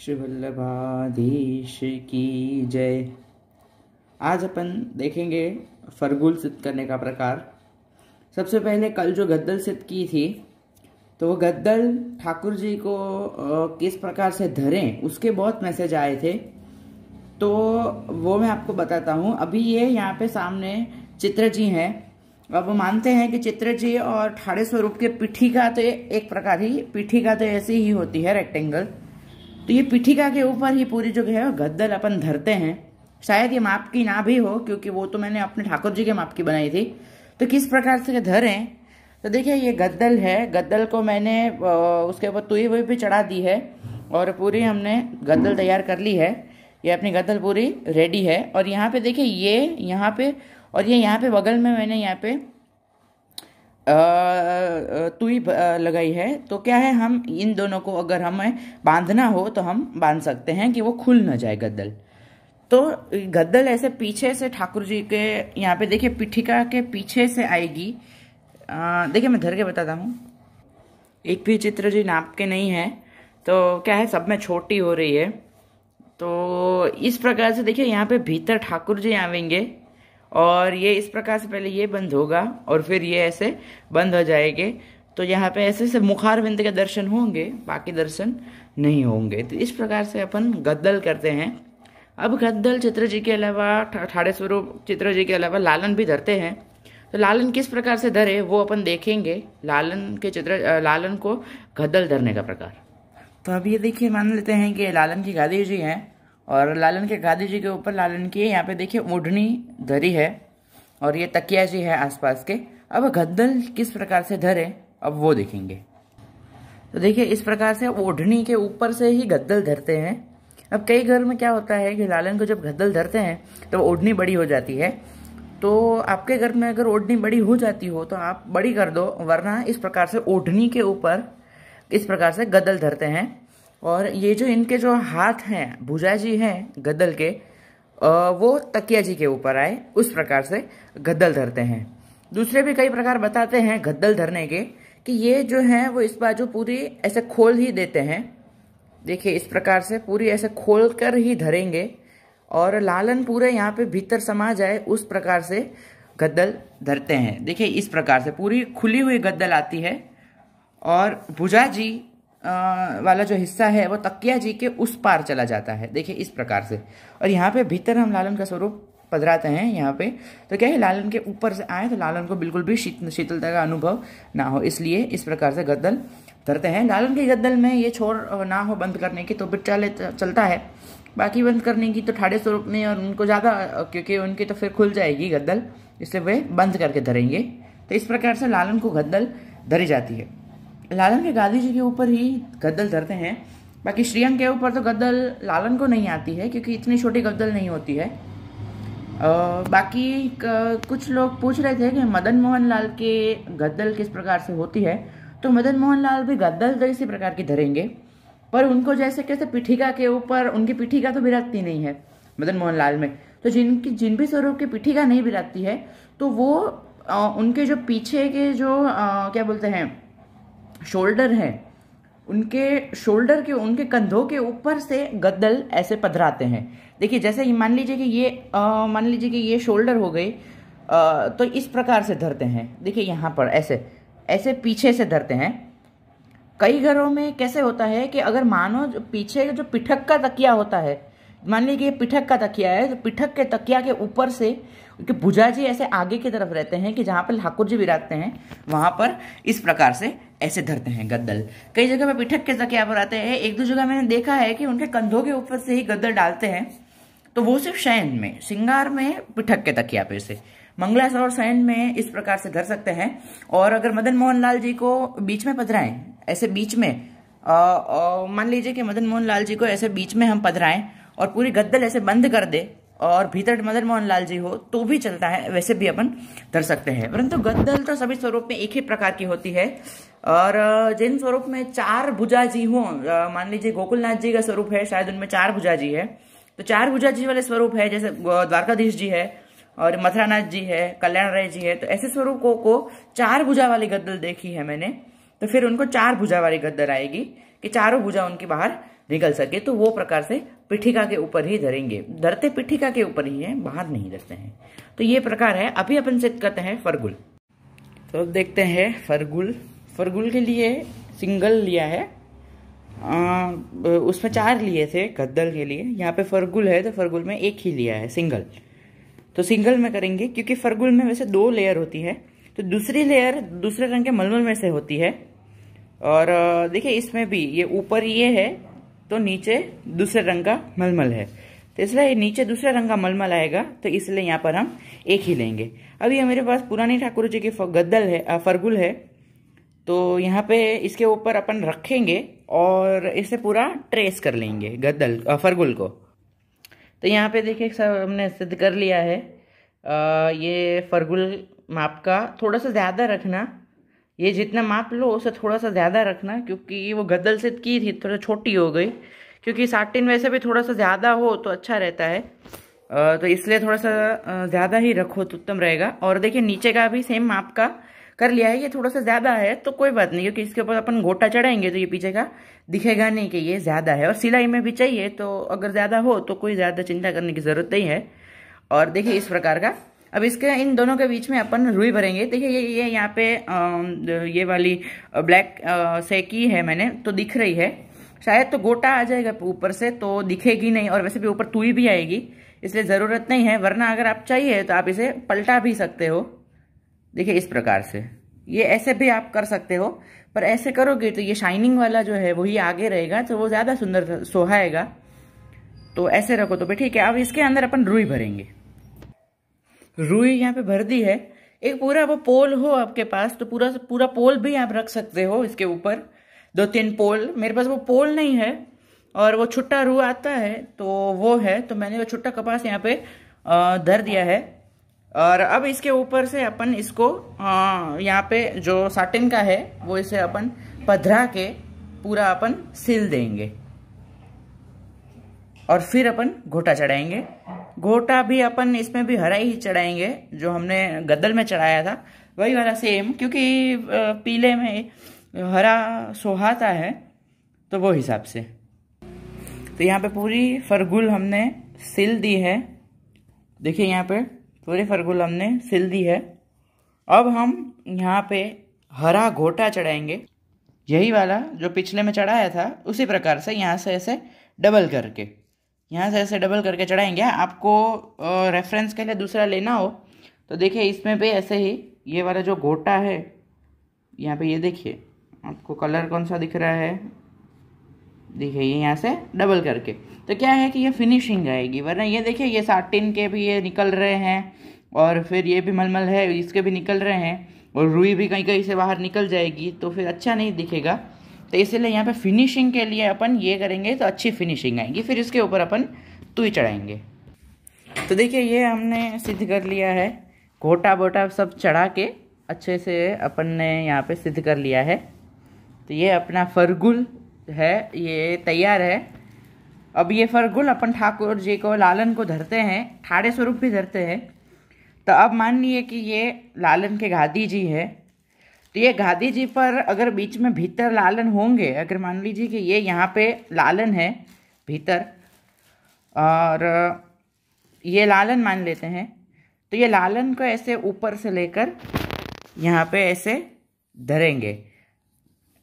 श्री वल्लभाधीश की जय। आज अपन देखेंगे फर्गुल सिद्ध करने का प्रकार। सबसे पहले कल जो गद्दल सिद्ध की थी, तो वो गद्दल ठाकुर जी को किस प्रकार से धरें उसके बहुत मैसेज आए थे, तो वो मैं आपको बताता हूँ। अभी ये यहाँ पे सामने चित्र जी हैं। अब वो मानते हैं कि चित्र जी और ठाड़े स्वरूप के पीठिका तो एक प्रकार ही, पीठिका तो ऐसी ही होती है रेक्टेंगल। तो ये पीठिका के ऊपर ही पूरी जो है गद्दल अपन धरते हैं। शायद ये माप की ना भी हो, क्योंकि वो तो मैंने अपने ठाकुर जी के माप की बनाई थी। तो किस प्रकार से धरें, तो देखिए ये गद्दल है। गद्दल को मैंने उसके ऊपर तुई वही भी चढ़ा दी है और पूरी हमने गद्दल तैयार कर ली है। ये अपनी गद्दल पूरी रेडी है। और यहाँ पे देखिए ये यहाँ पे और ये यहाँ पे बगल में मैंने यहाँ पे तुई लगाई है। तो क्या है, हम इन दोनों को अगर हमें बांधना हो तो हम बांध सकते हैं कि वो खुल ना जाए गद्दल। तो गद्दल ऐसे पीछे से ठाकुर जी के यहाँ पे देखिए पीठिका के पीछे से आएगी। देखिए मैं धर के बताता हूँ। एक भी चित्र जी नाप के नहीं है, तो क्या है सब में छोटी हो रही है। तो इस प्रकार से देखिए यहाँ पे भीतर ठाकुर जी आवेंगे और ये इस प्रकार से पहले ये बंद होगा और फिर ये ऐसे बंद हो जाएंगे। तो यहाँ पे ऐसे से मुखारविंद के दर्शन होंगे, बाकी दर्शन नहीं होंगे। तो इस प्रकार से अपन गद्दल करते हैं। अब गद्दल चित्र जी के अलावा, ठाड़े स्वरूप चित्र जी के अलावा लालन भी धरते हैं। तो लालन किस प्रकार से धरे वो अपन देखेंगे। लालन को गद्दल धरने का प्रकार। तो अब ये देखिए मान लेते हैं कि लालन की गादी जी हैं और लालन के गादी जी के ऊपर लालन की यहाँ पे देखिए ओढ़नी धरी है और ये तकिया जी है आसपास के। अब गद्दल किस प्रकार से धरे अब वो देखेंगे। तो देखिए इस प्रकार से ओढ़नी के ऊपर से ही गद्दल धरते हैं। अब कई घर में क्या होता है कि लालन को जब गद्दल धरते हैं तो ओढ़नी बड़ी हो जाती है। तो आपके घर में अगर ओढ़नी बड़ी हो जाती हो तो आप बड़ी कर दो, वरना इस प्रकार से ओढ़नी के ऊपर इस प्रकार से गद्दल धरते हैं। और ये जो इनके जो हाथ हैं, भुजा जी हैं गद्दल के, वो तकिया जी के ऊपर आए, उस प्रकार से गद्दल धरते हैं। दूसरे भी कई प्रकार बताते हैं गद्दल धरने के, कि ये जो है वो इस बाजू पूरी ऐसे खोल ही देते हैं। देखिए इस प्रकार से पूरी ऐसे खोल कर ही धरेंगे और लालन पूरे यहाँ पे भीतर समा जाए, उस प्रकार से गद्दल धरते हैं। देखिए इस प्रकार से पूरी खुली हुई गद्दल आती है और भुजा जी वाला जो हिस्सा है वो तकिया जी के उस पार चला जाता है। देखिए इस प्रकार से। और यहाँ पे भीतर हम लालन का स्वरूप पधराते हैं यहाँ पे। तो क्या है, लालन के ऊपर से आए तो लालन को बिल्कुल भी शीतलता का अनुभव ना हो, इसलिए इस प्रकार से गद्दल धरते हैं। लालन की गद्दल में ये छोर ना हो बंद करने की तो फिर चलता है, बाकी बंद करने की तो ठाड़े स्वरूप में और उनको ज़्यादा, क्योंकि उनकी तो फिर खुल जाएगी गद्दल, इसलिए वे बंद करके धरेंगे। तो इस प्रकार से लालन को गद्दल धरी जाती है। लालन के गादी जी के ऊपर ही गद्दल धरते हैं। बाकी श्रीअंग के ऊपर तो गद्दल लालन को नहीं आती है, क्योंकि इतनी छोटी गद्दल नहीं होती है। बाकी कुछ लोग पूछ रहे थे कि मदन मोहन लाल के गद्दल किस प्रकार से होती है। तो मदन मोहन लाल भी गद्दल तो इसी प्रकार की धरेंगे, पर उनको जैसे कैसे पीठिका के ऊपर, उनकी पीठिका तो बिराजती नहीं है मदन मोहन लाल में। तो जिन भी स्वरूप की पीठिका नहीं बिराजती है, तो वो उनके जो पीछे के जो क्या बोलते हैं शोल्डर है, उनके शोल्डर के, उनके कंधों के ऊपर से गद्दल ऐसे पधराते हैं। देखिए जैसे मान लीजिए कि ये शोल्डर हो गई, तो इस प्रकार से धरते हैं। देखिए यहाँ पर ऐसे ऐसे पीछे से धरते हैं। कई घरों में कैसे होता है कि अगर मानो जो पीछे जो पिठक का तकिया होता है, मान लीजिए पिठक का तकिया है, तो पिठक के तकिया के ऊपर से उनके भुजा जी ऐसे आगे की तरफ रहते हैं कि जहाँ पर ठाकुर जी विराजते हैं, वहां पर इस प्रकार से ऐसे धरते हैं गद्दल। कई जगह पे पिठक के तकिया पर आते हैं। एक दो जगह मैंने देखा है कि उनके कंधों के ऊपर से ही गद्दल डालते हैं। तो वो सिर्फ शयन में, श्रृंगार में पिठक के तकिया पे से, मंगलाचरण और शयन में इस प्रकार से धर सकते हैं। और अगर मदन मोहन लाल जी को बीच में पधराएं, ऐसे बीच में मान लीजिए कि मदन मोहन लाल जी को ऐसे बीच में हम पधराएं और पूरी गद्दल ऐसे बंद कर दे और भीतर मदन मोहन लाल जी हो तो भी चलता है, वैसे भी अपन धर सकते हैं। परंतु गद्दल तो सभी स्वरूप में एक ही प्रकार की होती है। और जिन स्वरूप में चार भुजा जी हो, मान लीजिए गोकुलनाथ जी का स्वरूप है, शायद उनमें चार भुजा जी है, तो चार भुजा जी वाले स्वरूप है, जैसे द्वारकाधीश जी है और मथुरानाथ जी है, कल्याण राय जी है। तो ऐसे स्वरूपों को चार भुजा वाली गद्दल देखी है मैंने। तो फिर उनको चार भुजा वाली गद्दल आएगी कि चारों भुजा उनकी बाहर निकल सके, तो वो प्रकार से पीठिका के ऊपर ही धरेंगे। धरते पीठिका के ऊपर ही है, बाहर नहीं धरते हैं। तो ये प्रकार है। अभी अपन सिद्ध करते हैं फरगुल। तो अब देखते हैं फरगुल। फरगुल के लिए सिंगल लिया है, उसमें 4 लिए थे गद्दल के लिए। यहाँ पे फरगुल है तो फरगुल में 1 ही लिया है सिंगल। तो सिंगल में करेंगे, क्योंकि फरगुल में वैसे 2 लेयर होती है, तो दूसरी लेयर दूसरे रंग के मलमल में से होती है। और देखिए इसमें भी ये ऊपर ये है तो नीचे दूसरे रंग का मलमल है, तो इसलिए नीचे दूसरे रंग का मलमल आएगा, तो इसलिए यहाँ पर हम 1 ही लेंगे। अभी हमारे पास पुरानी ठाकुर जी की गद्दल है, फरगुल है, तो यहाँ पे इसके ऊपर अपन रखेंगे और इसे पूरा ट्रेस कर लेंगे गद्दल फरगुल को। तो यहाँ पे देखिए सब हमने सिद्ध कर लिया है। ये फरगुल माप का थोड़ा सा ज़्यादा रखना, ये जितना माप लो उससे थोड़ा सा ज़्यादा रखना, क्योंकि वो गद्दल सिद्ध की थी थोड़ा छोटी हो गई, क्योंकि साटिन वैसे भी थोड़ा सा ज़्यादा हो तो अच्छा रहता है, तो इसलिए थोड़ा सा ज़्यादा ही रखो तो उत्तम रहेगा। और देखिए नीचे का भी सेम माप का कर लिया है, ये थोड़ा सा ज़्यादा है तो कोई बात नहीं, क्योंकि इसके ऊपर अपन गोटा चढ़ाएंगे तो ये पीछे का दिखेगा नहीं कि ये ज़्यादा है। और सिलाई में भी चाहिए, तो अगर ज़्यादा हो तो कोई ज़्यादा चिंता करने की ज़रूरत नहीं है। और देखिए इस प्रकार का। अब इसके इन दोनों के बीच में अपन रुई भरेंगे। देखिए ये यहाँ पे ये वाली ब्लैक सेकी है मैंने, तो दिख रही है, शायद तो गोटा आ जाएगा ऊपर से तो दिखेगी नहीं, और वैसे भी ऊपर तुई भी आएगी, इसलिए ज़रूरत नहीं है। वरना अगर आप चाहिए तो आप इसे पलटा भी सकते हो। देखिए इस प्रकार से, ये ऐसे भी आप कर सकते हो, पर ऐसे करोगे तो ये शाइनिंग वाला जो है वही आगे रहेगा, तो वो ज़्यादा सुंदर सोहाएगा। तो ऐसे रखो तो भी ठीक है। अब इसके अंदर अपन रुई भरेंगे। रुई यहाँ पे भर दी है। एक पूरा वो पोल हो आपके पास तो पूरा पोल भी आप रख सकते हो इसके ऊपर, 2-3 पोल। मेरे पास वो पोल नहीं है, और वो छुट्टा रू आता है तो वो है, तो मैंने वो छुट्टा कपास यहाँ पे धर दिया है। और अब इसके ऊपर से अपन इसको यहाँ पे जो साटिन का है वो इसे अपन पधरा के पूरा अपन सिल देंगे, और फिर अपन घोटा चढ़ाएंगे। घोटा भी अपन इसमें भी हरा ही चढ़ाएंगे, जो हमने गद्दल में चढ़ाया था वही वाला सेम, क्योंकि पीले में हरा सोहाता है, तो वो हिसाब से। तो यहाँ पे पूरी फरगुल हमने सिल दी है। देखिए यहाँ पे पूरी फरगुल हमने सिल दी है। अब हम यहाँ पे हरा घोटा चढ़ाएंगे, यही वाला जो पिछले में चढ़ाया था उसी प्रकार से यहाँ से ऐसे डबल करके, यहाँ से ऐसे डबल करके चढ़ाएंगे। आपको रेफरेंस के लिए दूसरा लेना हो तो देखिए इसमें भी ऐसे ही ये वाला जो घोटा है यहाँ पे, ये देखिए आपको कलर कौन सा दिख रहा है, देखिए ये यहाँ से डबल करके, तो क्या है कि ये फिनिशिंग आएगी। वरना ये देखिए ये साटिन के भी ये निकल रहे हैं, और फिर ये भी मलमल है इसके भी निकल रहे हैं, और रुई भी कहीं कहीं से बाहर निकल जाएगी, तो फिर अच्छा नहीं दिखेगा। तो इसलिए यहाँ पे फिनिशिंग के लिए अपन ये करेंगे तो अच्छी फिनिशिंग आएगी। फिर इसके ऊपर अपन तुई चढ़ाएंगे। तो देखिए ये हमने सिद्ध कर लिया है, घोटा बोटा सब चढ़ा के अच्छे से अपन ने यहाँ पे सिद्ध कर लिया है। तो ये अपना फरगुल है, ये तैयार है। अब ये फरगुल अपन ठाकुर जी को लालन को धरते हैं, ठाड़े स्वरूप भी धरते हैं। तो अब मान लीजिए कि ये लालन के गादी जी है, तो ये गादी जी पर अगर बीच में भीतर लालन होंगे, अगर मान लीजिए कि ये यहाँ पे लालन है भीतर, और ये लालन मान लेते हैं, तो ये लालन को ऐसे ऊपर से लेकर यहाँ पे ऐसे धरेंगे।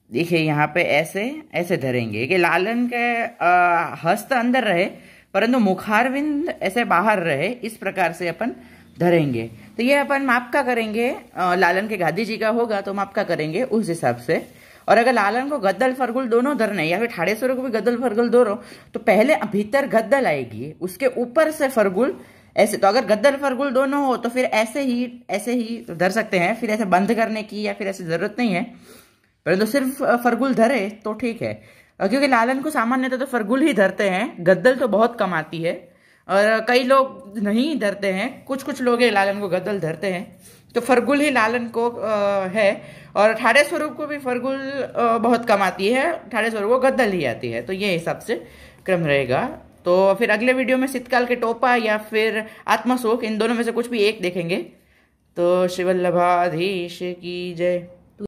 देखिए यहाँ पे ऐसे ऐसे धरेंगे कि लालन के हस्त अंदर रहे परंतु मुखारविंद ऐसे बाहर रहे, इस प्रकार से अपन धरेंगे। तो ये अपन माप का करेंगे, लालन के गादी जी का होगा तो माप का करेंगे उस हिसाब से। और अगर लालन को गद्दल फरगुल दोनों धरने या फिर ठाड़ेश्वर को भी गद्दल फरगुल दोनों, तो पहले भीतर गद्दल आएगी, उसके ऊपर से फरगुल ऐसे। तो अगर गद्दल फरगुल दोनों हो तो फिर ऐसे ही धर सकते हैं, फिर ऐसे बंद करने की या फिर ऐसी जरूरत नहीं है, परंतु सिर्फ फरगुल धरे तो ठीक है। क्योंकि लालन को सामान्यतः तो फरगुल ही धरते हैं, गद्दल तो बहुत कम आती है, और कई लोग नहीं धरते हैं, कुछ लोग लालन को गद्दल धरते हैं। तो फरगुल ही लालन को है, और ठाड़े स्वरूप को भी फरगुल बहुत कम आती है, ठाड़े स्वरूप को गद्दल ही आती है। तो ये हिसाब से क्रम रहेगा। तो फिर अगले वीडियो में शीतकाल के टोपा या फिर आत्मशोक, इन दोनों में से कुछ भी एक देखेंगे। तो श्री वल्लभाधीश की जय।